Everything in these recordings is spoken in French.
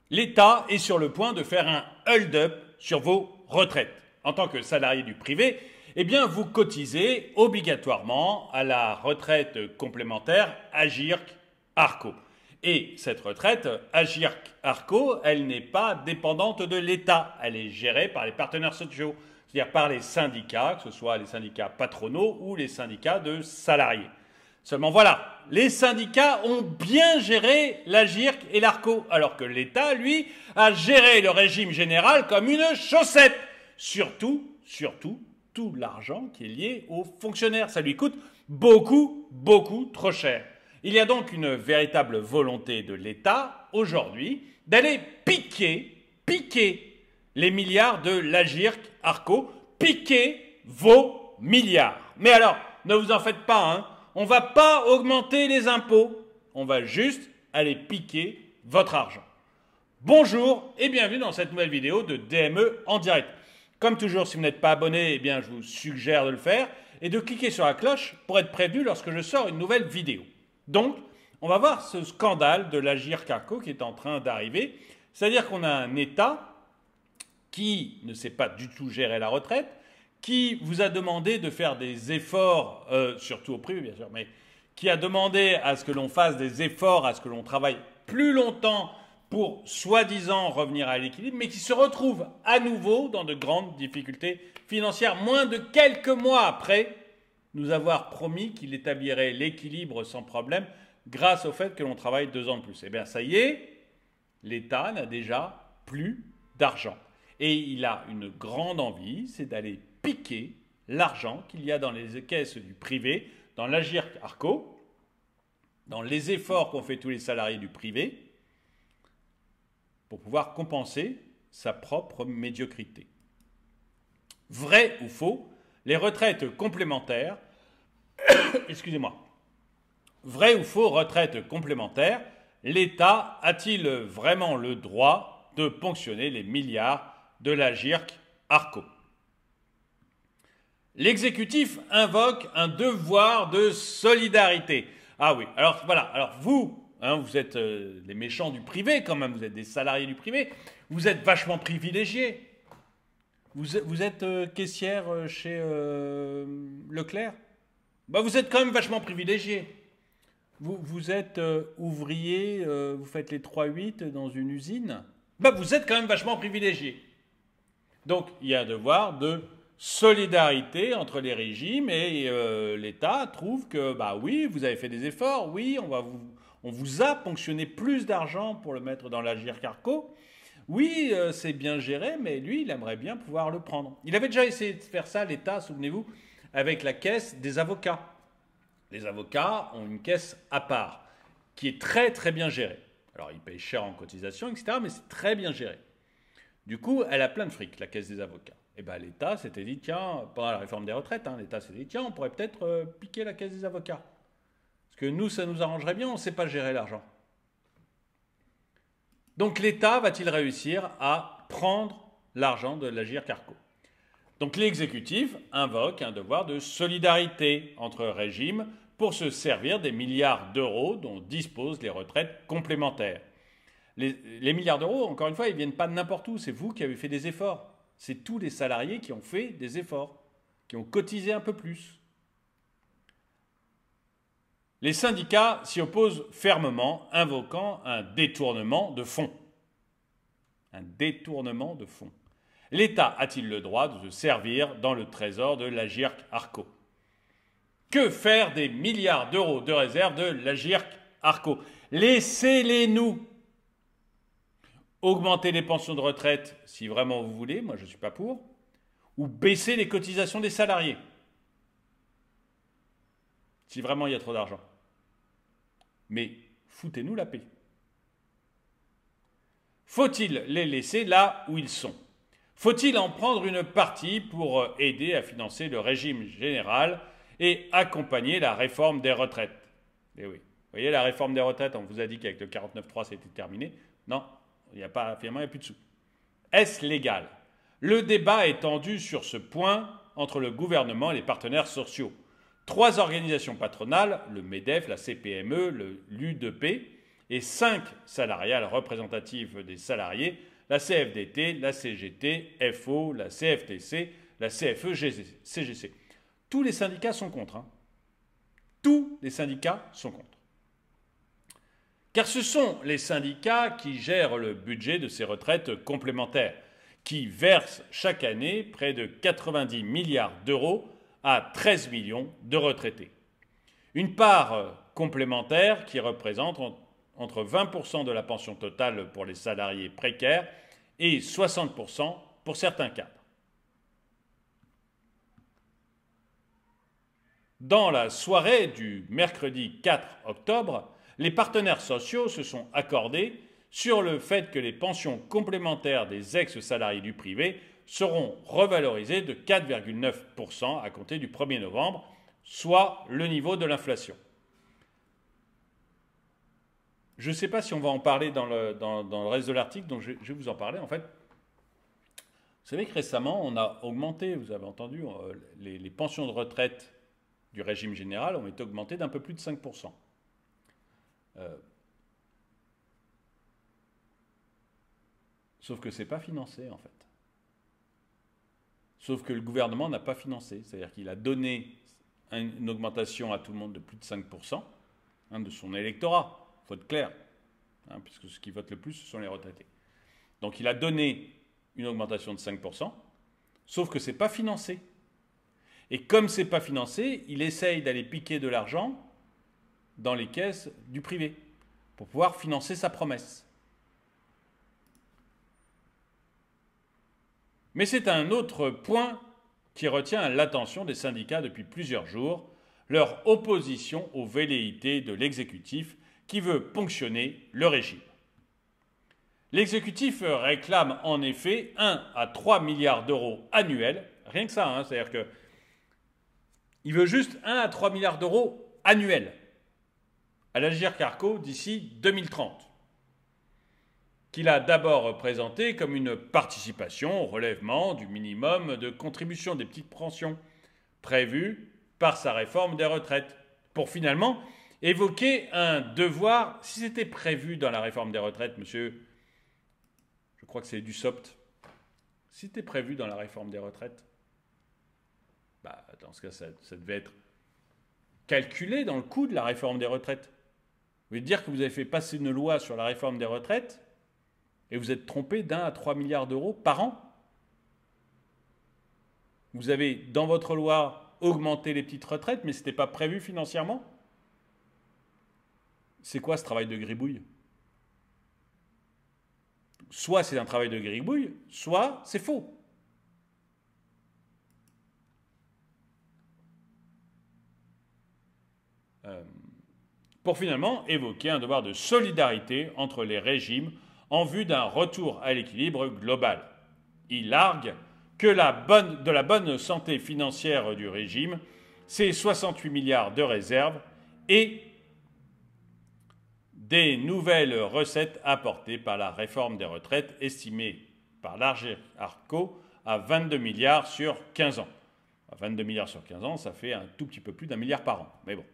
l'État est sur le point de faire un hold-up sur vos retraites. En tant que salarié du privé, eh bien, vous cotisez obligatoirement à la retraite complémentaire Agirc-Arrco. Et cette retraite Agirc-Arrco, elle n'est pas dépendante de l'État. Elle est gérée par les partenaires sociaux, c'est-à-dire par les syndicats, que ce soit les syndicats patronaux ou les syndicats de salariés. Seulement voilà, les syndicats ont bien géré l'Agirc et l'Arrco, alors que l'État, lui, a géré le régime général comme une chaussette. Surtout, tout l'argent qui est lié aux fonctionnaires. Ça lui coûte beaucoup trop cher. Il y a donc une véritable volonté de l'État, aujourd'hui, d'aller piquer les milliards de l'Agirc-Arrco, piquer vos milliards. Mais alors, ne vous en faites pas, hein. On ne va pas augmenter les impôts, on va juste aller piquer votre argent. Bonjour et bienvenue dans cette nouvelle vidéo de DME en direct. Comme toujours, si vous n'êtes pas abonné, eh bien, je vous suggère de le faire et de cliquer sur la cloche pour être prévenu lorsque je sors une nouvelle vidéo. Donc, on va voir ce scandale de l'Agirc-Arrco qui est en train d'arriver. C'est-à-dire qu'on a un État qui ne sait pas du tout gérer la retraite, qui vous a demandé de faire des efforts, surtout au privé bien sûr, mais qui a demandé à ce que l'on fasse des efforts, à ce que l'on travaille plus longtemps pour soi-disant revenir à l'équilibre, mais qui se retrouve à nouveau dans de grandes difficultés financières, moins de quelques mois après nous avoir promis qu'il établirait l'équilibre sans problème grâce au fait que l'on travaille 2 ans de plus. Eh bien ça y est, l'État n'a déjà plus d'argent. Et il a une grande envie, c'est d'aller piquer l'argent qu'il y a dans les caisses du privé, dans l'Agirc-Arrco, dans les efforts qu'ont fait tous les salariés du privé, pour pouvoir compenser sa propre médiocrité. Vrai ou faux, les retraites complémentaires, excusez-moi, vrai ou faux, retraites complémentaires, l'État a-t-il vraiment le droit de ponctionner les milliards de l'Agirc-Arrco? L'exécutif invoque un devoir de solidarité. Ah oui, alors voilà, alors vous, hein, vous êtes les méchants du privé quand même, vous êtes des salariés du privé, vous êtes vachement privilégiés. Vous êtes caissière chez Leclerc, bah, vous êtes quand même vachement privilégiés. Vous êtes ouvrier, vous faites les 3-8 dans une usine, bah, vous êtes quand même vachement privilégiés. Donc il y a un devoir de solidarité entre les régimes et l'État trouve que, bah oui, vous avez fait des efforts, oui, on vous a ponctionné plus d'argent pour le mettre dans l'Agirc-Arrco, oui, c'est bien géré, mais lui, il aimerait bien pouvoir le prendre. Il avait déjà essayé de faire ça, l'État, souvenez-vous, avec la caisse des avocats. Les avocats ont une caisse à part, qui est très bien gérée. Alors, ils payent cher en cotisation, etc., mais c'est très bien géré. Du coup, elle a plein de fric, la caisse des avocats. Et bien l'État s'était dit, tiens, pendant la réforme des retraites, hein, l'État s'était dit, tiens, on pourrait peut-être piquer la caisse des avocats. Parce que nous, ça nous arrangerait bien, on ne sait pas gérer l'argent. Donc l'État va-t-il réussir à prendre l'argent de l'Agirc-Arrco? Donc l'exécutif invoque un devoir de solidarité entre régimes pour se servir des milliards d'euros dont disposent les retraites complémentaires. Les milliards d'euros, encore une fois, ils ne viennent pas de n'importe où, c'est vous qui avez fait des efforts. C'est tous les salariés qui ont fait des efforts, qui ont cotisé un peu plus. Les syndicats s'y opposent fermement, invoquant un détournement de fonds. Un détournement de fonds. L'État a-t-il le droit de se servir dans le trésor de l'Agirc-Arrco? Que faire des milliards d'euros de réserve de l'Agirc-Arrco? Laissez-les nous. Augmenter les pensions de retraite, si vraiment vous voulez, moi je ne suis pas pour, ou baisser les cotisations des salariés, si vraiment il y a trop d'argent. Mais foutez-nous la paix. Faut-il les laisser là où ils sont? Faut-il en prendre une partie pour aider à financer le régime général et accompagner la réforme des retraites? Eh oui, vous voyez la réforme des retraites, on vous a dit qu'avec le 49.3 c'était terminé. Non. Finalement, il n'y a plus de sous. Est-ce légal? Le débat est tendu sur ce point entre le gouvernement et les partenaires sociaux. 3 organisations patronales, le MEDEF, la CPME, l'UDP, et 5 salariales représentatives des salariés, la CFDT, la CGT, FO, la CFTC, la CFE-CGC. Tous les syndicats sont contre. Tous les syndicats sont contre. Car ce sont les syndicats qui gèrent le budget de ces retraites complémentaires, qui versent chaque année près de 90 milliards d'euros à 13 millions de retraités. Une part complémentaire qui représente entre 20% de la pension totale pour les salariés précaires et 60% pour certains cadres. Dans la soirée du mercredi 4 octobre, les partenaires sociaux se sont accordés sur le fait que les pensions complémentaires des ex-salariés du privé seront revalorisées de 4,9% à compter du 1er novembre, soit le niveau de l'inflation. Je ne sais pas si on va en parler dans le reste de l'article, donc je vais vous en parler. En fait, vous savez que récemment, on a augmenté, vous avez entendu, les pensions de retraite du régime général ont été augmentées d'un peu plus de 5%. Sauf que ce n'est pas financé, en fait. Sauf que le gouvernement n'a pas financé. C'est-à-dire qu'il a donné une augmentation à tout le monde de plus de 5% de son électorat. Il faut être clair. Puisque ceux qui votent le plus, ce sont les retraités. Donc il a donné une augmentation de 5%, sauf que ce n'est pas financé. Et comme ce n'est pas financé, il essaye d'aller piquer de l'argent dans les caisses du privé pour pouvoir financer sa promesse. Mais c'est un autre point qui retient l'attention des syndicats depuis plusieurs jours, leur opposition aux velléités de l'exécutif qui veut ponctionner le régime. L'exécutif réclame en effet 1 à 3 milliards d'euros annuels, rien que ça, c'est-à-dire qu'il veut juste 1 à 3 milliards d'euros annuels à l'Agirc-Arrco d'ici 2030. Qu'il a d'abord présenté comme une participation au relèvement du minimum de contribution des petites pensions prévues par sa réforme des retraites, pour finalement évoquer un devoir, si c'était prévu dans la réforme des retraites, monsieur, je crois que c'est Dussopt, si c'était prévu dans la réforme des retraites, dans ce cas, ça devait être calculé dans le coût de la réforme des retraites. Vous voulez dire que vous avez fait passer une loi sur la réforme des retraites et vous êtes trompé d'1 à 3 milliards d'euros par an. Vous avez, dans votre loi, augmenté les petites retraites, mais ce n'était pas prévu financièrement. C'est quoi ce travail de gribouille? Soit c'est un travail de gribouille, soit c'est faux. Pour finalement évoquer un devoir de solidarité entre les régimes en vue d'un retour à l'équilibre global. Il argue que de la bonne santé financière du régime, c'est 68 milliards de réserves et des nouvelles recettes apportées par la réforme des retraites estimée par l'Agirc-Arrco à 22 milliards sur 15 ans. 22 milliards sur 15 ans, ça fait un tout petit peu plus d'1 milliard par an, mais bon.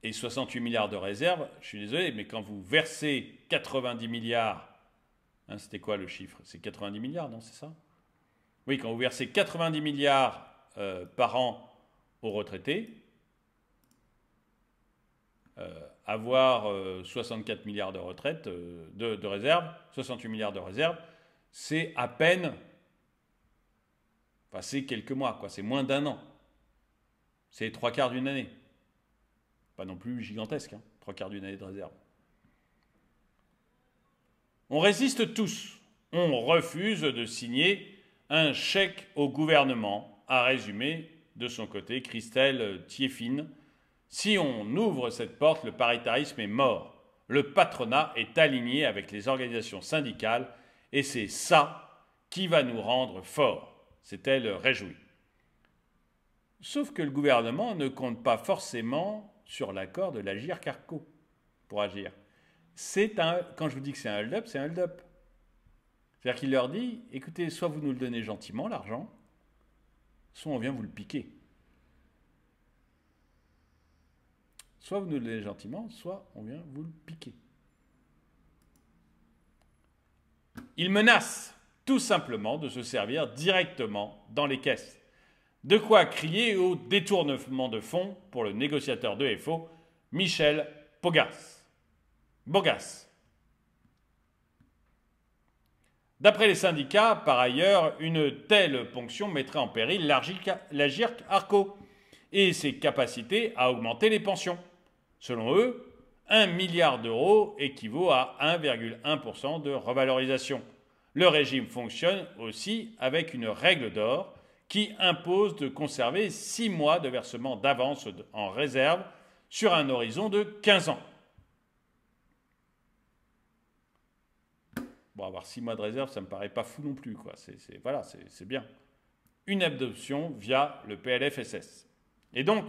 Et 68 milliards de réserves, je suis désolé, mais quand vous versez 90 milliards, c'était quoi le chiffre? C'est 90 milliards, non, c'est ça? Oui, quand vous versez 90 milliards par an aux retraités, avoir 64 milliards de retraite, de réserves, 68 milliards de réserves, c'est à peine, enfin c'est quelques mois, quoi, c'est moins d'1 an. C'est les 3/4 d'une année. Pas non plus gigantesque, 3/4 d'une année de réserve. On résiste tous. On refuse de signer un chèque au gouvernement, a résumé de son côté Christelle Thieffine. Si on ouvre cette porte, le paritarisme est mort. Le patronat est aligné avec les organisations syndicales et c'est ça qui va nous rendre forts, s'est-elle réjouie. Sauf que le gouvernement ne compte pas forcément sur l'accord de l'Agirc-Arrco pour agir. Quand je vous dis que c'est un hold-up, c'est un hold-up. C'est-à-dire qu'il leur dit, écoutez, soit vous nous le donnez gentiment, l'argent, soit on vient vous le piquer. Soit vous nous le donnez gentiment, soit on vient vous le piquer. Il menace tout simplement de se servir directement dans les caisses. De quoi crier au détournement de fonds pour le négociateur de FO, Michel Bogas. D'après les syndicats, par ailleurs, une telle ponction mettrait en péril l'Agirc Arrco et ses capacités à augmenter les pensions. Selon eux, 1 milliard d'euros équivaut à 1,1% de revalorisation. Le régime fonctionne aussi avec une règle d'or qui impose de conserver 6 mois de versement d'avance en réserve sur un horizon de 15 ans. Bon, avoir 6 mois de réserve, ça ne me paraît pas fou non plus, quoi. C'est bien. Une adoption via le PLFSS. Et donc,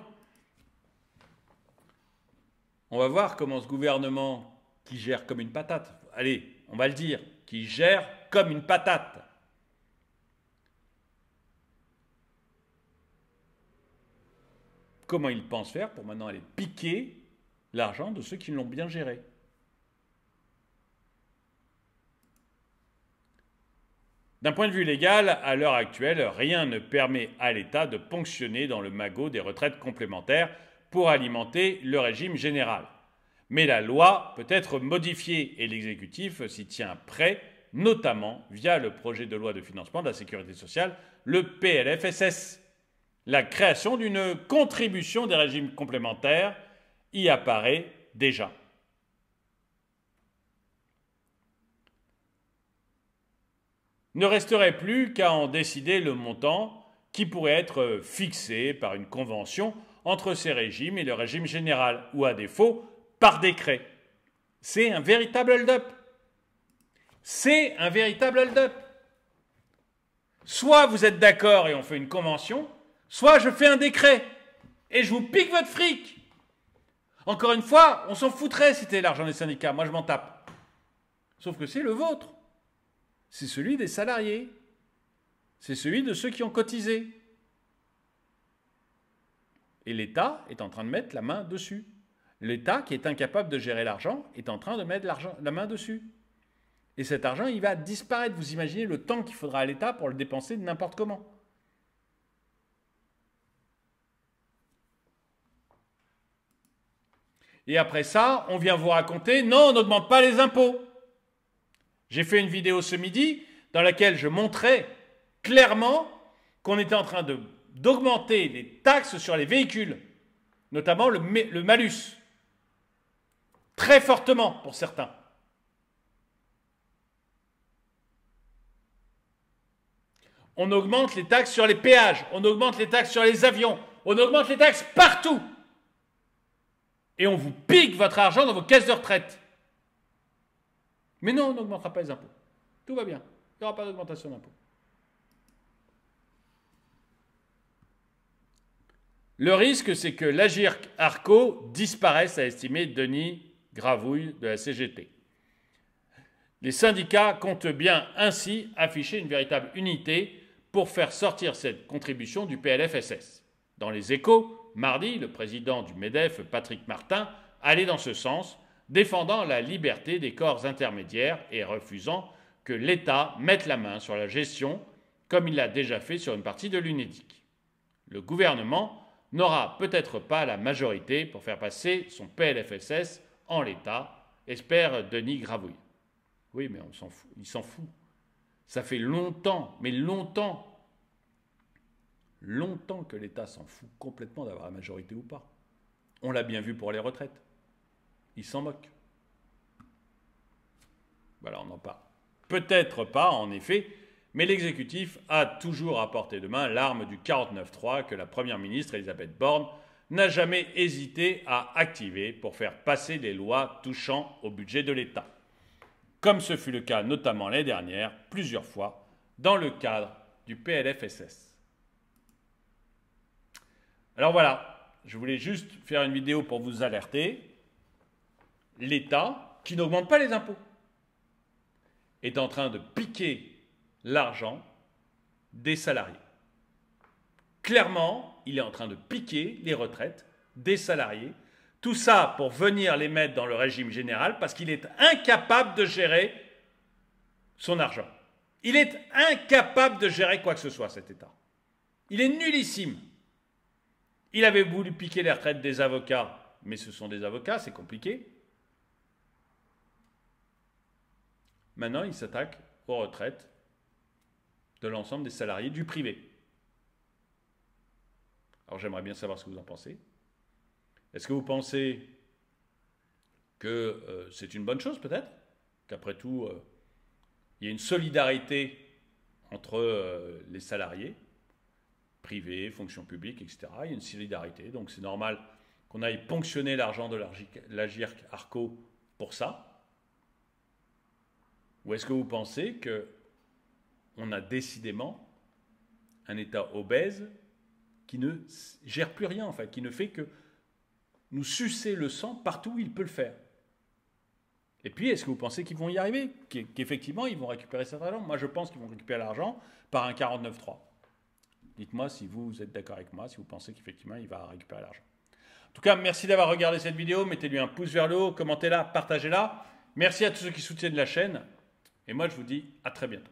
on va voir comment ce gouvernement qui gère comme une patate, allez, on va le dire, qui gère comme une patate. Comment il pense faire pour maintenant aller piquer l'argent de ceux qui l'ont bien géré. D'un point de vue légal, à l'heure actuelle, rien ne permet à l'État de ponctionner dans le magot des retraites complémentaires pour alimenter le régime général. Mais la loi peut être modifiée et l'exécutif s'y tient prêt, notamment via le projet de loi de financement de la sécurité sociale, le PLFSS. La création d'une contribution des régimes complémentaires y apparaît déjà. Ne resterait plus qu'à en décider le montant qui pourrait être fixé par une convention entre ces régimes et le régime général, ou à défaut, par décret. C'est un véritable hold-up. C'est un véritable hold-up. Soit vous êtes d'accord et on fait une convention, soit je fais un décret et je vous pique votre fric. Encore une fois, on s'en foutrait si c'était l'argent des syndicats, moi je m'en tape. Sauf que c'est le vôtre. C'est celui des salariés. C'est celui de ceux qui ont cotisé. Et l'État est en train de mettre la main dessus. L'État, qui est incapable de gérer l'argent, est en train de mettre la main dessus. Et cet argent, il va disparaître. Vous imaginez le temps qu'il faudra à l'État pour le dépenser de n'importe comment. Et après ça, on vient vous raconter, non, on n'augmente pas les impôts. J'ai fait une vidéo ce midi dans laquelle je montrais clairement qu'on était en train d'augmenter les taxes sur les véhicules, notamment le malus, très fortement pour certains. On augmente les taxes sur les péages, on augmente les taxes sur les avions, on augmente les taxes partout. Et on vous pique votre argent dans vos caisses de retraite. Mais non, on n'augmentera pas les impôts. Tout va bien. Il n'y aura pas d'augmentation d'impôts. Le risque, c'est que l'Agirc Arrco disparaisse, a estimé Denis Gravouille de la CGT. Les syndicats comptent bien ainsi afficher une véritable unité pour faire sortir cette contribution du PLFSS. Dans les Échos, mardi, le président du MEDEF, Patrick Martin, allait dans ce sens, défendant la liberté des corps intermédiaires et refusant que l'État mette la main sur la gestion, comme il l'a déjà fait sur une partie de l'UNEDIC. Le gouvernement n'aura peut-être pas la majorité pour faire passer son PLFSS en l'état, espère Denis Gravouille. Oui, mais on s'en fout, il s'en fout. Ça fait longtemps, mais longtemps que l'État s'en fout complètement d'avoir la majorité ou pas. On l'a bien vu pour les retraites. Il s'en moque. Voilà, on en parle. Peut-être pas, en effet, mais l'exécutif a toujours à portée de main l'arme du 49.3 que la Première ministre Elisabeth Borne n'a jamais hésité à activer pour faire passer les lois touchant au budget de l'État. Comme ce fut le cas notamment l'année dernière, plusieurs fois, dans le cadre du PLFSS. Alors voilà, je voulais juste faire une vidéo pour vous alerter. L'État, qui n'augmente pas les impôts, est en train de piquer l'argent des salariés. Clairement, il est en train de piquer les retraites des salariés Tout ça pour venir les mettre dans le régime général parce qu'il est incapable de gérer son argent. Il est incapable de gérer quoi que ce soit, cet État. Il est nullissime. Il avait voulu piquer les retraites des avocats, mais ce sont des avocats, c'est compliqué. Maintenant, il s'attaque aux retraites de l'ensemble des salariés du privé. Alors j'aimerais bien savoir ce que vous en pensez. Est-ce que vous pensez que c'est une bonne chose peut-être? Qu'après tout, il y a une solidarité entre les salariés, privés, fonction publique, etc. Il y a une solidarité, donc c'est normal qu'on aille ponctionner l'argent de l'Agirc Arco pour ça. Ou est-ce que vous pensez qu'on a décidément un État obèse qui ne gère plus rien, en fait, qui ne fait que nous sucer le sang partout où il peut le faire? Et puis, est-ce que vous pensez qu'ils vont y arriver? Qu'effectivement, ils vont récupérer cet argent? Moi, je pense qu'ils vont récupérer l'argent par un 49.3. Dites-moi si vous êtes d'accord avec moi, si vous pensez qu'effectivement, il va récupérer l'argent. En tout cas, merci d'avoir regardé cette vidéo. Mettez-lui un pouce vers le haut, commentez-la, partagez-la. Merci à tous ceux qui soutiennent la chaîne. Et moi, je vous dis à très bientôt.